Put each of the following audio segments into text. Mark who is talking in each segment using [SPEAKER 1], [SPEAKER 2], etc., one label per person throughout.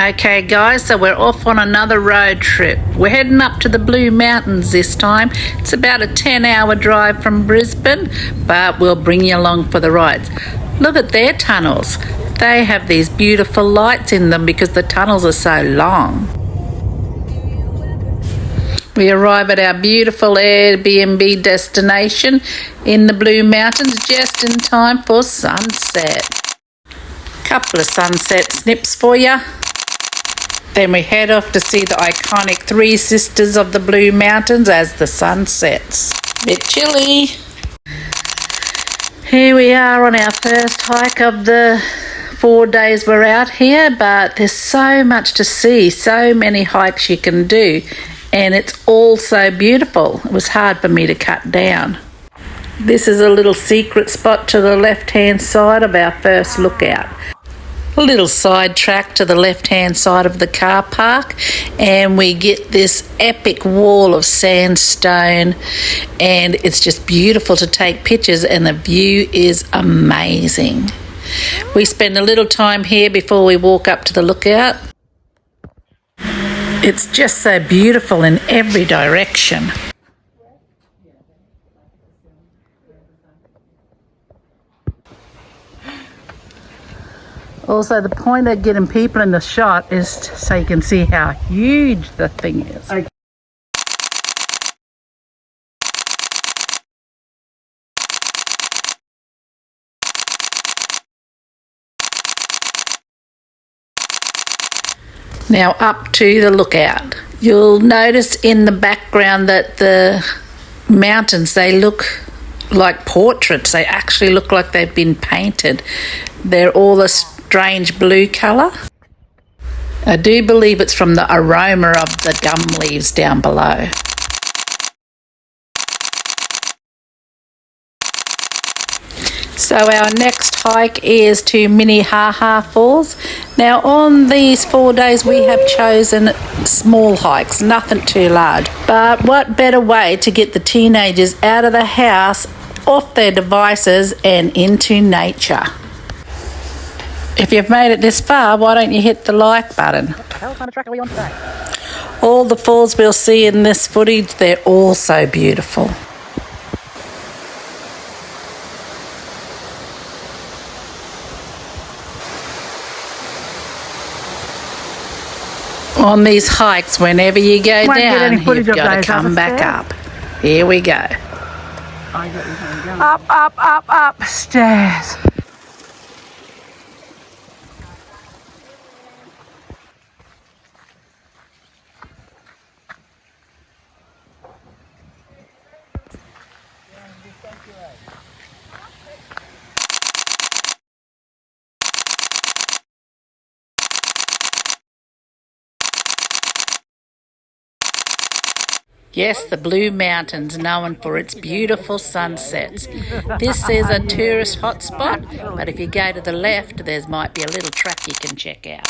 [SPEAKER 1] Okay guys, so we're off on another road trip. We're heading up to the Blue Mountains this time. It's about a 10-hour drive from Brisbane, but we'll bring you along for the rides. Look at their tunnels. They have these beautiful lights in them because the tunnels are so long. We arrive at our beautiful Airbnb destination in the Blue Mountains just in time for sunset. Couple of sunset snips for you. Then we head off to see the iconic Three Sisters of the Blue Mountains as the sun sets. Bit chilly. Here we are on our first hike of the 4 days we're out here, but there's so much to see, so many hikes you can do, and it's all so beautiful. It was hard for me to cut down. This is a little secret spot to the left-hand side of our first lookout. A little side track to the left-hand side of the car park, and we get this epic wall of sandstone, and it's just beautiful to take pictures, and the view is amazing. We spend a little time here before we walk up to the lookout. It's just so beautiful in every direction. Also, the point of getting people in the shot is so you can see how huge the thing is. Okay. Now up to the lookout. You'll notice in the background that the mountains, they look like portraits. They actually look like they've been painted. They're all a strange blue colour. I do believe it's from the aroma of the gum leaves down below. So our next hike is to Minnehaha Falls. Now on these 4 days we have chosen small hikes, nothing too large. But what better way to get the teenagers out of the house, off their devices and into nature? If you've made it this far, why don't you hit the like button? What the hell kind of track are we on today? All the falls we'll see in this footage, they're all so beautiful. On these hikes, whenever you go down, you've got to come back up. Here we go. Up, up, up, up, stairs. Yes, the Blue Mountains, known for its beautiful sunsets. This is a tourist hotspot, but if you go to the left, there might be a little track you can check out.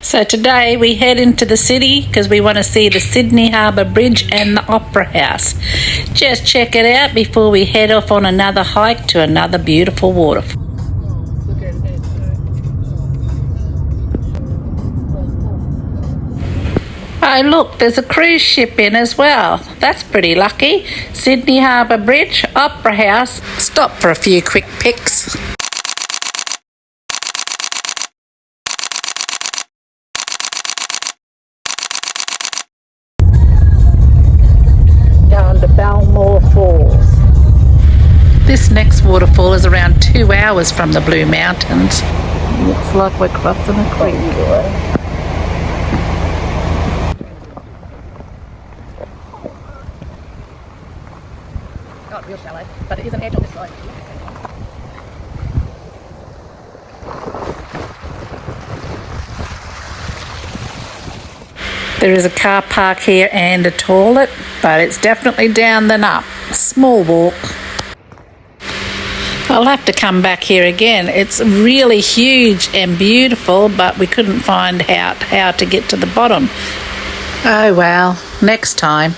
[SPEAKER 1] So today we head into the city because we want to see the Sydney Harbour Bridge and the Opera House. Just check it out before we head off on another hike to another beautiful waterfall. Oh look, there's a cruise ship in as well. That's pretty lucky. Sydney Harbour Bridge, Opera House. Stop for a few quick pics. Going to Belmore Falls. This next waterfall is around 2 hours from the Blue Mountains. Looks like we're crossing a creek. Not real shallow, but it is an edge on this side. There is a car park here and a toilet, but it's definitely down than up. Small walk. I'll have to come back here again. It's really huge and beautiful, but we couldn't find out how to get to the bottom. Oh well, next time.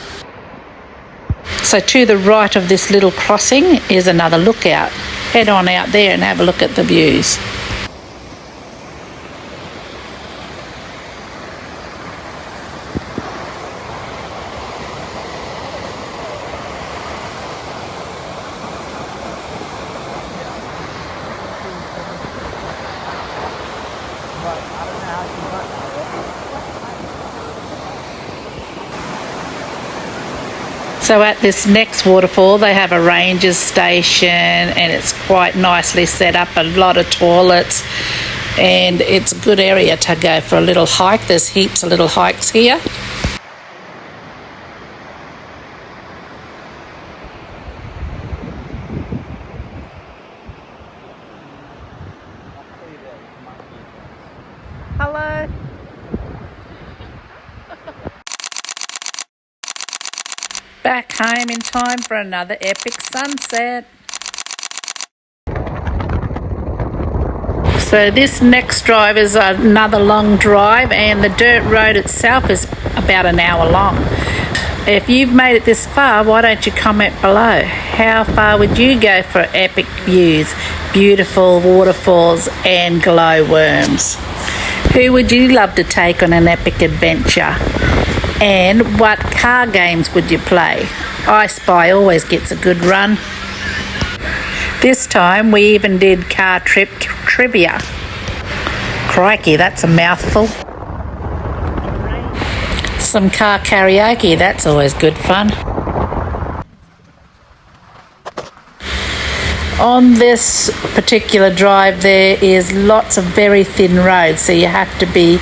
[SPEAKER 1] So to the right of this little crossing is another lookout. head on out there and have a look at the views. So at this next waterfall, they have a ranger's station, and it's quite nicely set up, a lot of toilets, and it's a good area to go for a little hike. There's heaps of little hikes here. Hello. Back home in time for another epic sunset. So this next drive is another long drive, and the dirt road itself is about an hour long. If you've made it this far, why don't you comment below? How far would you go for epic views, beautiful waterfalls and glowworms? Who would you love to take on an epic adventure? And what car games would you play? I Spy always gets a good run. This time we even did car trip trivia. Crikey, that's a mouthful. Some car karaoke, that's always good fun. On this particular drive there is lots of very thin roads, so you have to be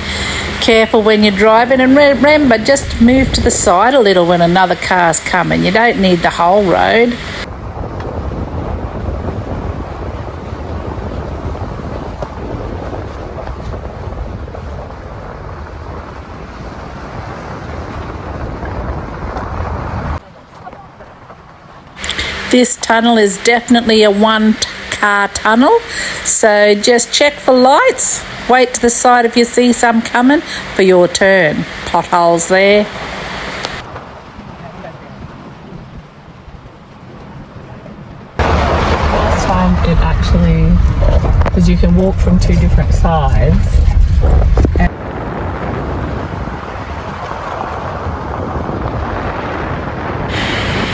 [SPEAKER 1] careful when you're driving, and remember, just move to the side a little when another car's coming. You don't need the whole road. This tunnel is definitely a one-car tunnel, so just check for lights. Wait to the side if you see some coming for your turn. Potholes there.
[SPEAKER 2] Last time it actually, because you can walk from two different sides.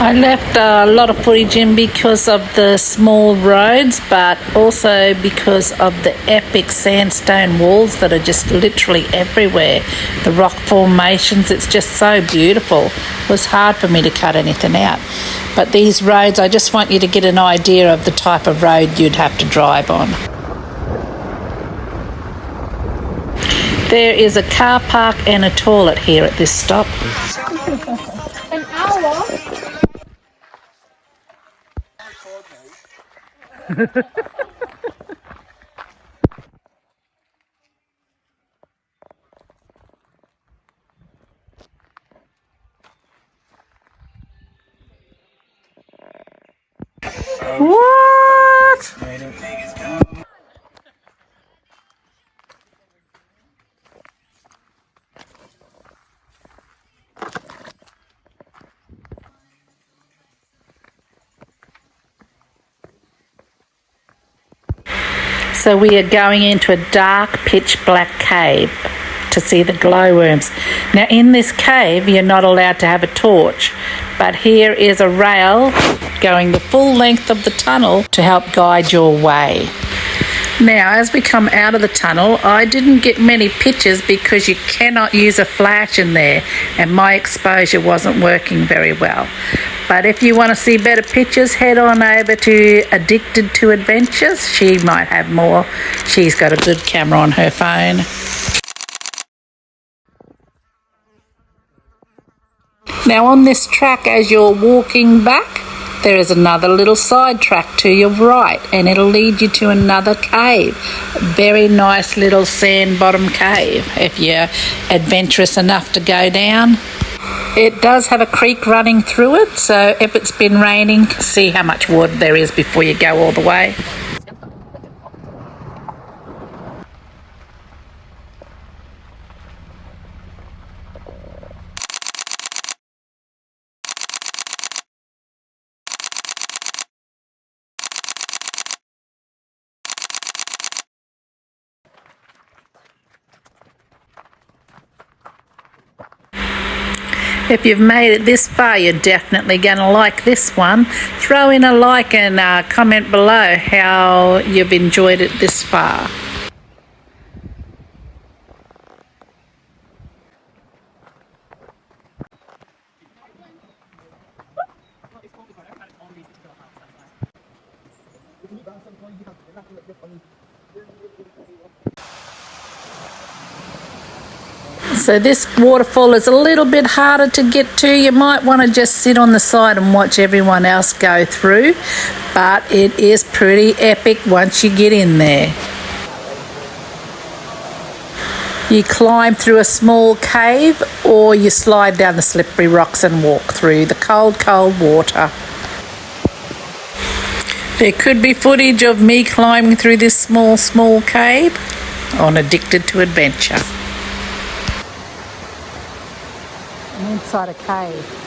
[SPEAKER 1] I left a lot of footage in because of the small roads, but also because of the epic sandstone walls that are just literally everywhere. The rock formations, it's just so beautiful. It was hard for me to cut anything out. But these roads, I just want you to get an idea of the type of road you'd have to drive on. There is a car park and a toilet here at this stop.
[SPEAKER 3] An hour?
[SPEAKER 1] What? So we are going into a dark, pitch black cave to see the glowworms. Now in this cave you're not allowed to have a torch, but here is a rail going the full length of the tunnel to help guide your way. Now as we come out of the tunnel, I didn't get many pictures because you cannot use a flash in there, and my exposure wasn't working very well. But if you want to see better pictures, head on over to Addicted to Adventures. She might have more. She's got a good camera on her phone. Now on this track, as you're walking back, there is another little side track to your right, and it'll lead you to another cave. Very nice little sand bottom cave if you're adventurous enough to go down. It does have a creek running through it, so if it's been raining, see how much water there is before you go all the way. If you've made it this far, you're definitely going to like this one. Throw in a like and comment below how you've enjoyed it this far. So this waterfall is a little bit harder to get to. You might want to just sit on the side and watch everyone else go through, but it is pretty epic once you get in there. You climb through a small cave or you slide down the slippery rocks and walk through the cold, cold water. There could be footage of me climbing through this small cave on Addicted to Adventure. I'm inside a cave.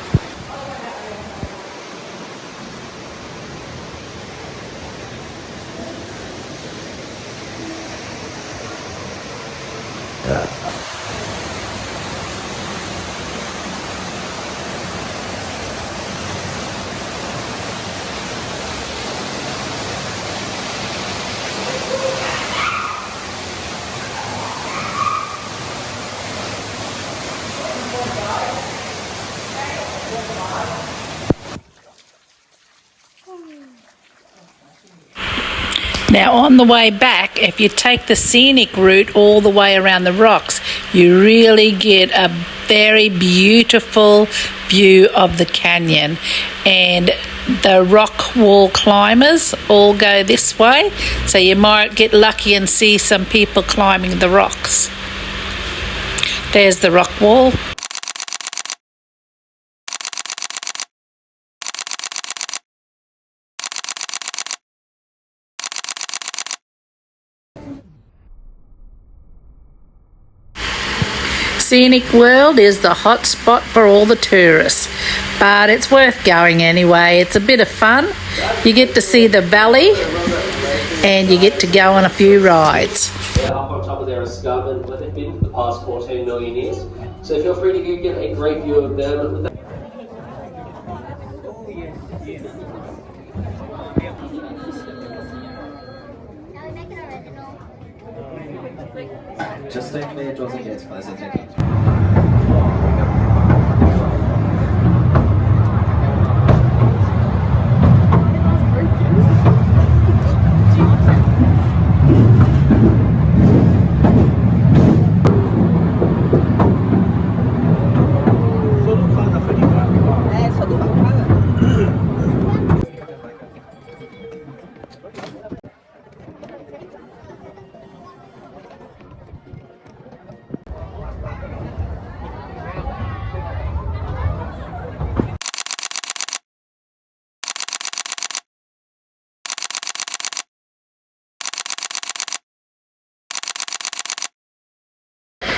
[SPEAKER 1] Now on the way back, if you take the scenic route all the way around the rocks, you really get a very beautiful view of the canyon. And the rock wall climbers all go this way, so you might get lucky and see some people climbing the rocks. There's the rock wall. Scenic World is the hot spot for all the tourists, but it's worth going anyway. It's a bit of fun. You get to see the valley and you get to go on a few rides.
[SPEAKER 4] Up on top of their escarpment where they've been for the past 14 million years. So feel free to get a great view of them.
[SPEAKER 5] Just stay clear, Johnson gets closer, take it.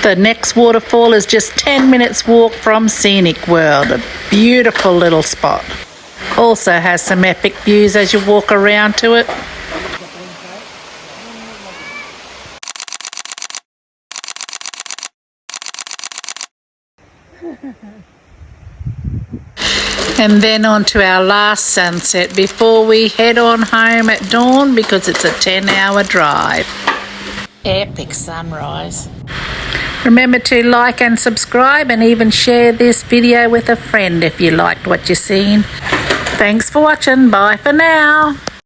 [SPEAKER 1] The next waterfall is just 10 minutes walk from Scenic World, a beautiful little spot. Also has some epic views as you walk around to it. And then on to our last sunset before we head on home at dawn because it's a 10-hour drive. Epic sunrise. Remember to like and subscribe and even share this video with a friend if you liked what you've seen. Thanks for watching. Bye for now.